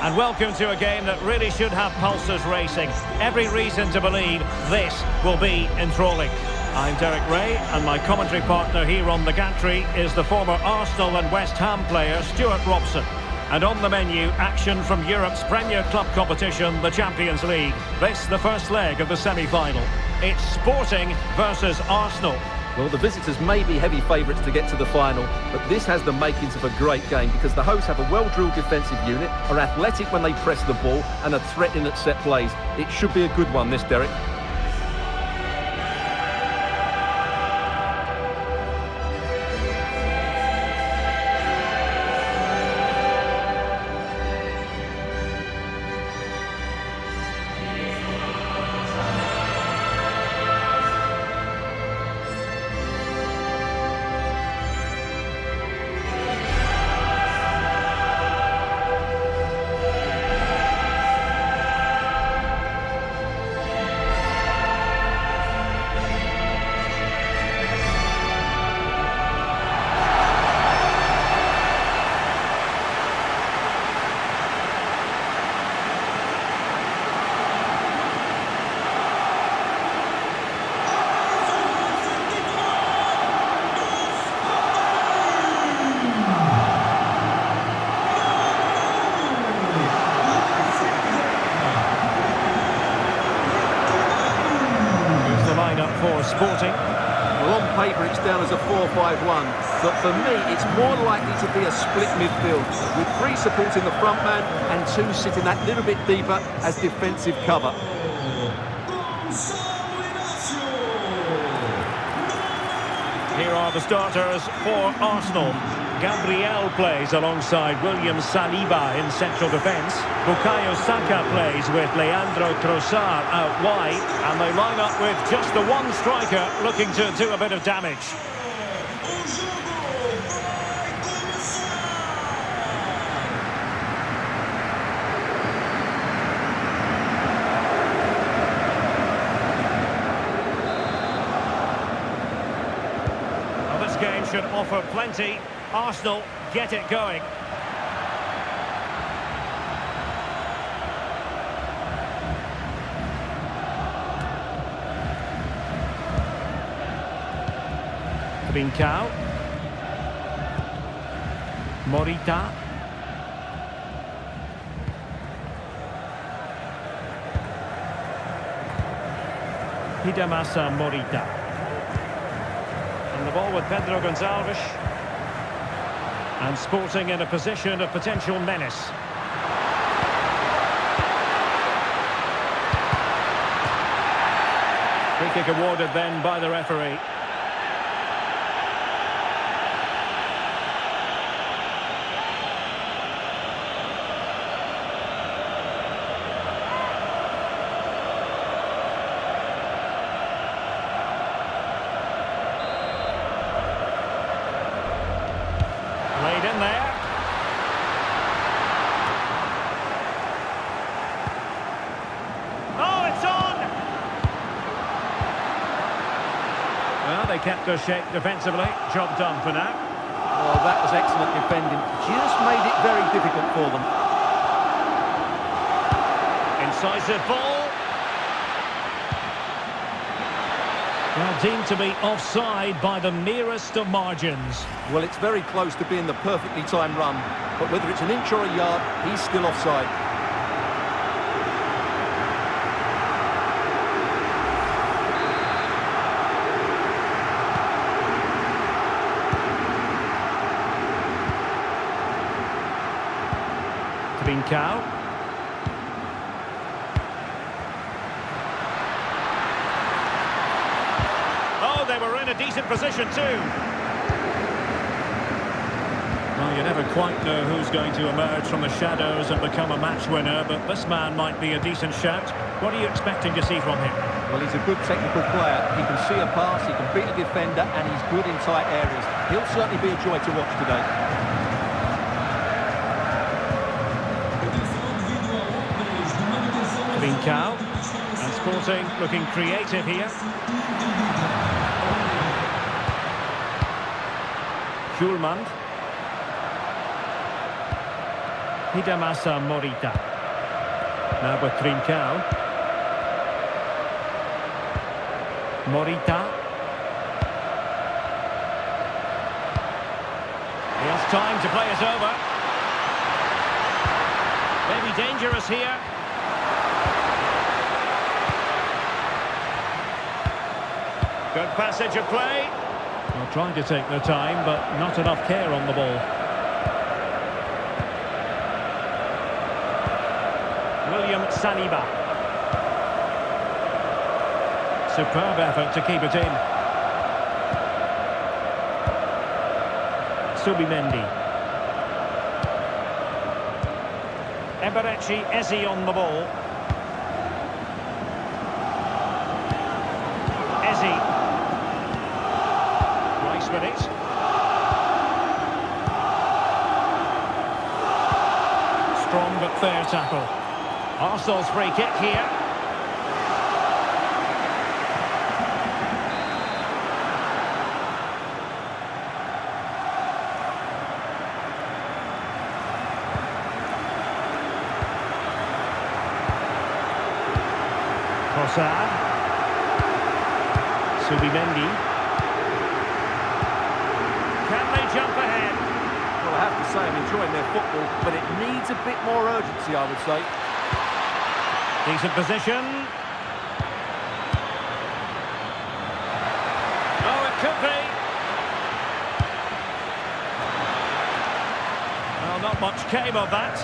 and welcome to a game that really should have pulses racing. Every reason to believe this will be enthralling. I'm Derek Ray, and my commentary partner here on the gantry is the former Arsenal and West Ham player Stuart Robson. And on the menu, action from Europe's premier club competition, the Champions League. This, the first leg of the semi-final. It's Sporting versus Arsenal. Well, the visitors may be heavy favourites to get to the final, but this has the makings of a great game because the hosts have a well-drilled defensive unit, are athletic when they press the ball, and are threatening at set plays. It should be a good one, this, Derek. For Sporting. Well, on paper it's down as a 4-5-1, but for me it's more likely to be a split midfield, with 3 supporting the front man and 2 sitting that little bit deeper as defensive cover. Here are the starters for Arsenal. Gabriel plays alongside William Saliba in central defence. Bukayo Saka plays with Leandro Trossard out wide. And they line up with just the one striker looking to do a bit of damage. Well, this game should offer plenty. Arsenal get it going. Trincao. Morita. Hidemasa Morita. And the ball with Pedro Gonçalves. And Sporting in a position of potential menace. Free kick awarded then by the referee. Played in there. Oh, it's on! Well, they kept their shape defensively. Job done for now. Oh, that was excellent defending. Just made it very difficult for them. Incisive ball. Well, deemed to be offside by the merest of margins. Well, it's very close to being the perfectly timed run, but whether it's an inch or a yard, he's still offside. Trincao. They were in a decent position too. Well, you never quite know who's going to emerge from the shadows and become a match winner, but this man might be a decent shout. What are you expecting to see from him? Well, he's a good technical player. He can see a pass, he can beat a defender, and he's good in tight areas. He'll certainly be a joy to watch today. Trincao. And Sporting looking creative here. Schulman. Hidemasa Morita. Now with Trincao. Morita. He has time to play it over. Maybe dangerous here. Good passage of play. Well, trying to take their time, but not enough care on the ball. William Saliba. Superb effort to keep it in. Subimendi. Eberechi Eze on the ball. Eze. Rice with it. Strong but fair tackle. Arsenal's free kick here. Trossard. Subimendi. Can they jump ahead? Well, I have to say I'm enjoying their football, but it needs a bit more urgency, I would say. Decent position. Oh, it could be. Well, not much came of that.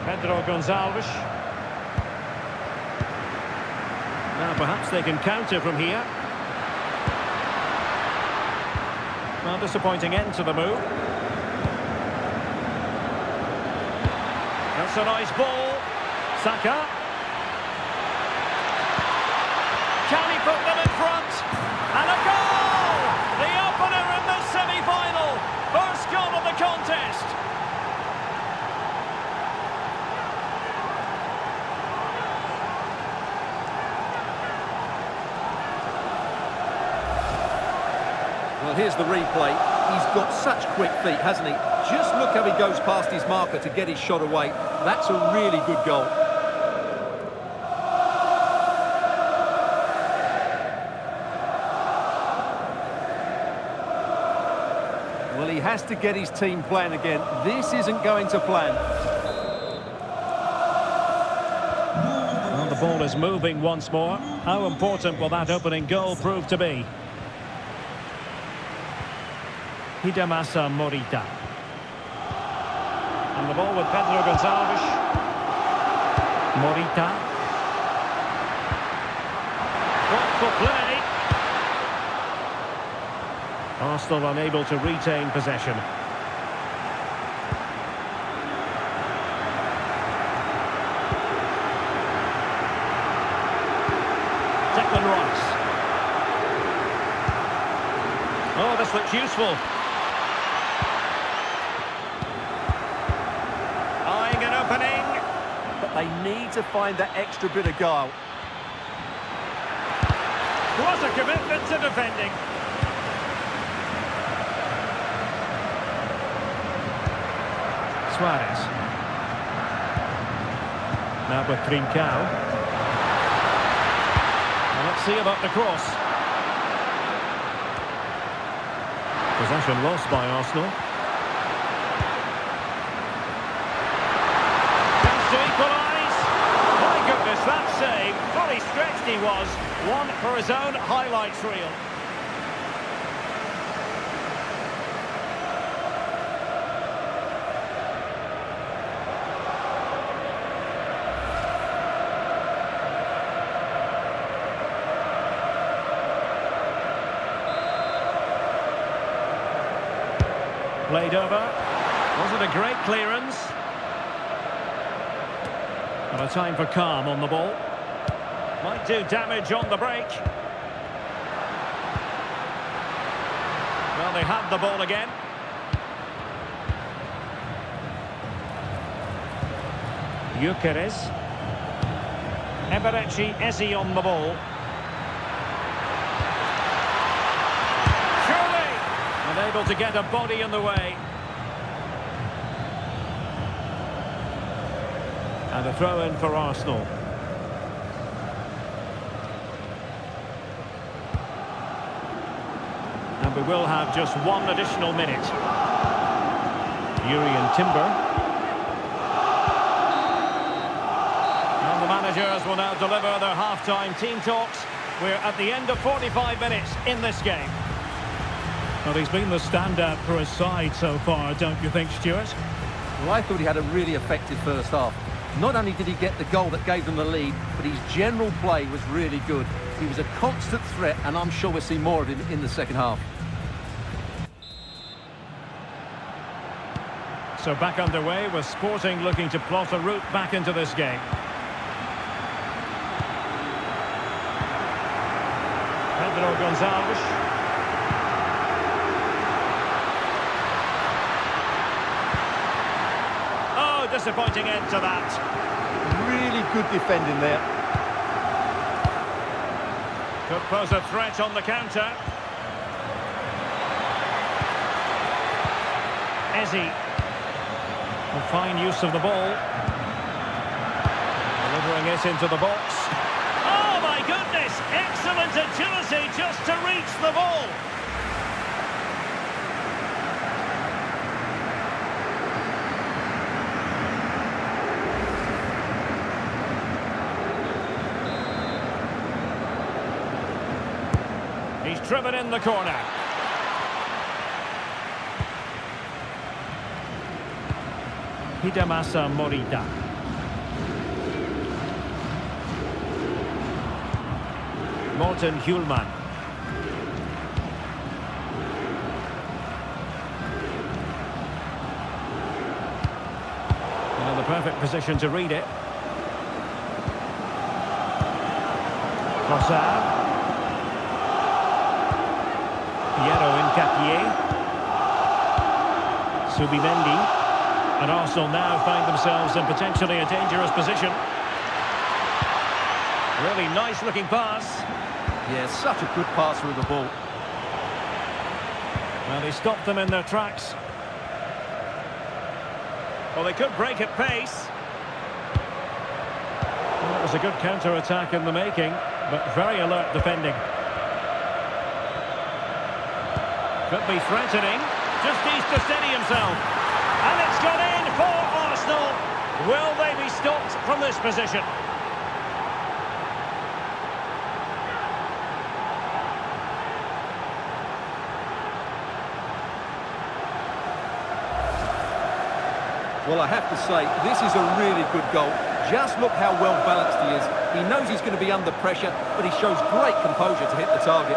Pedro Gonçalves. Now perhaps they can counter from here. Well, disappointing end to the move. That's a nice ball. Saka. Can he put them in front? And a goal! The opener in the semi-final. First goal of the contest. Well, here's the replay. He's got such quick feet, hasn't he? Just look how he goes past his marker to get his shot away. That's a really good goal. Well, he has to get his team playing again. This isn't going to plan. Well, the ball is moving once more. How important will that opening goal prove to be? Hidemasa Morita. And the ball with Pedro Gonçalves. Morita. Thoughtful play. Arsenal unable to retain possession. Declan Rice. Oh, this looks useful. But they need to find that extra bit of guile. What a commitment to defending. Suarez. Now with Trincao. Well, let's see about the cross. Possession lost by Arsenal. To equalise. My goodness, that save. Fully stretched he was. One for his own highlights reel. Played over. Was it a great clearance? And a time for calm on the ball. Might do damage on the break. Well, they have the ball again. Gyökeres. Eberechi Eze on the ball. Surely! Unable to get a body in the way. And a throw in for Arsenal. And we will have just one additional minute. Yuri and Timber. And the managers will now deliver their half-time team talks. We're at the end of 45 minutes in this game. Well, he's been the standout for his side so far, don't you think, Stuart? Well, I thought he had a really effective first half. Not only did he get the goal that gave them the lead, but his general play was really good. He was a constant threat, and I'm sure we'll see more of him in the second half. So back underway with Sporting looking to plot a route back into this game. Pedro Gonzalez. Oh, disappointing end to that. Really good defending there. Could pose a threat on the counter. Ezzy. A fine use of the ball. Delivering it into the box. Oh my goodness! Excellent agility just to reach the ball. He's driven in the corner. Hidemasa Morita. Morten Hjulman. In the perfect position to read it. Trossard. Piero Incapié. Subimendi. And Arsenal now find themselves in potentially a dangerous position. Really nice looking pass. Yeah, such a good pass through the ball. Well, he stopped them in their tracks. Well, they could break at pace. Well, it was a good counter-attack in the making, but very alert defending. Could be threatening. Just needs to steady himself. And it's gone in for Arsenal. Will they be stopped from this position? Well, I have to say, this is a really good goal. Just look how well balanced he is. He knows he's going to be under pressure, but he shows great composure to hit the target.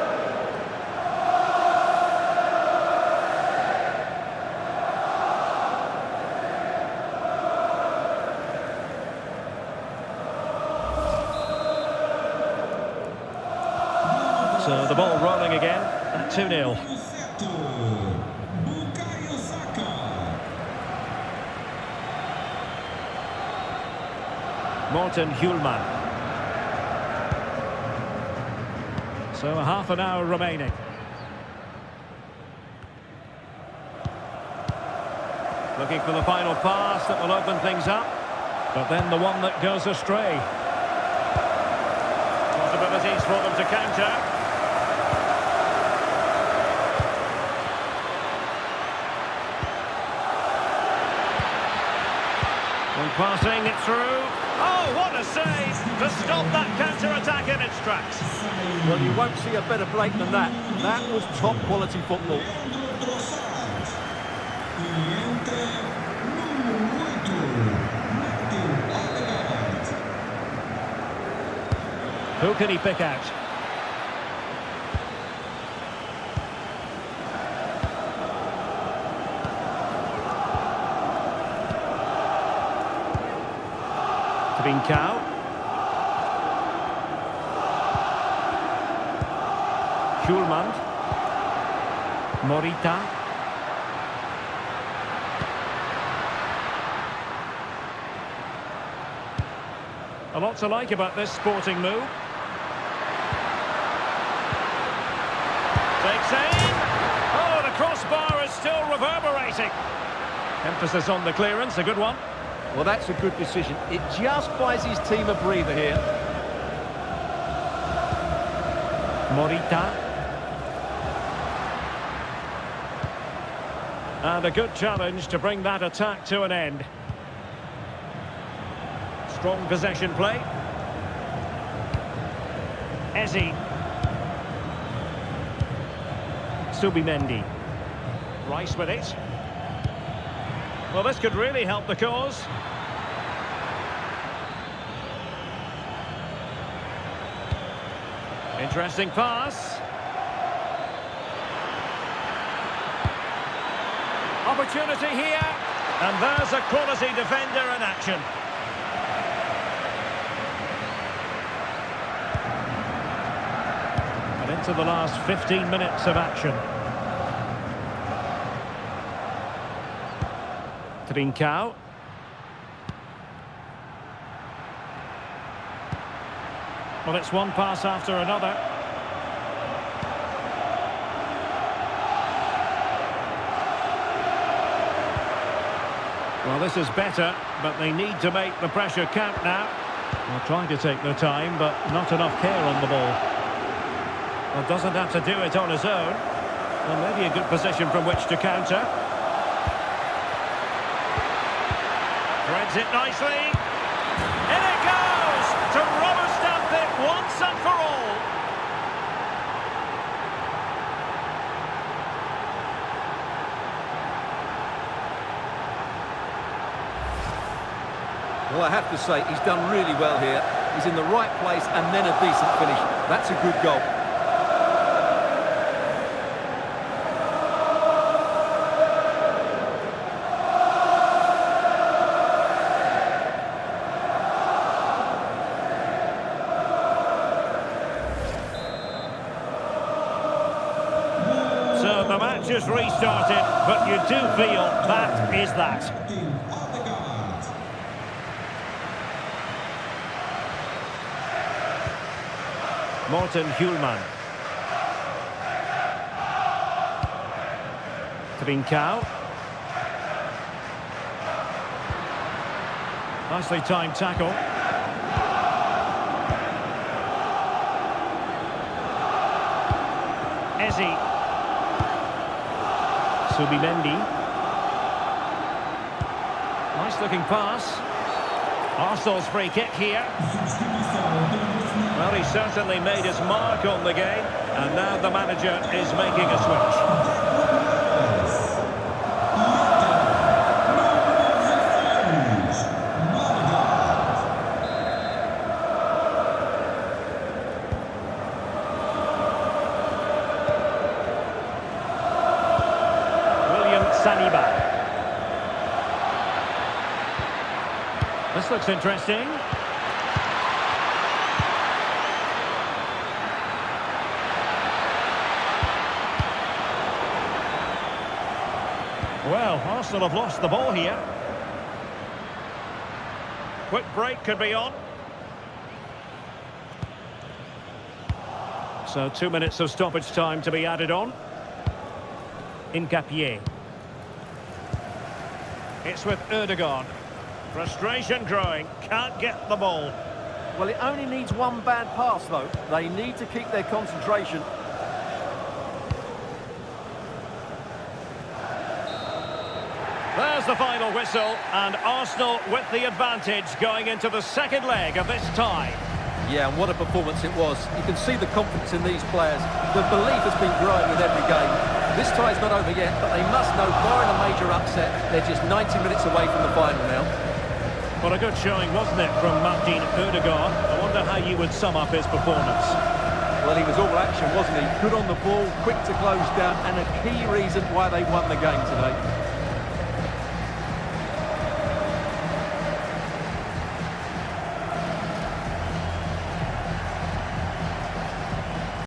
So the ball rolling again at 2-0. Morten Hjulman. So a half an hour remaining. Looking for the final pass that will open things up. But then the one that goes astray. Possibilities for them to counter. And passing it through. Oh, what a save to stop that counter-attack in its tracks. Well, you won't see a better break than that. That was top-quality football. Who can he pick out? Trincao. Hjulman. Morita. A lot to like about this Sporting move. Takes aim. Oh, the crossbar is still reverberating. Emphasis on the clearance, a good one. Well, that's a good decision. It just buys his team a breather here. Morita. And a good challenge to bring that attack to an end. Strong possession play. Eze. Subimendi. Rice with it. Well, this could really help the cause. Interesting pass. Opportunity here. And there's a quality defender in action. And into the last 15 minutes of action. Trincao. Well, it's one pass after another. Well, this is better, but they need to make the pressure count now. They're trying to take their time, but not enough care on the ball. Well, doesn't have to do it on his own. Well, maybe a good position from which to counter. Threads it nicely. In it goes! To rubber stamp it once and for all. Well, I have to say, he's done really well here. He's in the right place and then a decent finish. That's a good goal. So the match has restarted, but you do feel that is that. Morten Hjulman. Trincao. Nicely timed tackle. Eze. Subimendi. Nice looking pass. Arsenal's free kick here. Well, he certainly made his mark on the game, and now the manager is making a switch. William Saliba. This looks interesting. Well, Arsenal have lost the ball here. Quick break could be on. So 2 minutes of stoppage time to be added on. Incapié. It's with Ødegaard. Frustration growing. Can't get the ball. Well, it only needs one bad pass, though. They need to keep their concentration. There's the final whistle, and Arsenal with the advantage going into the second leg of this tie. Yeah, and what a performance it was. You can see the confidence in these players. The belief has been growing with every game. This tie's not over yet, but they must know, barring a major upset, they're just 90 minutes away from the final now. Well, a good showing, wasn't it, from Martin Ødegaard? I wonder how you would sum up his performance. Well, he was all action, wasn't he? Good on the ball, quick to close down, and a key reason why they won the game today.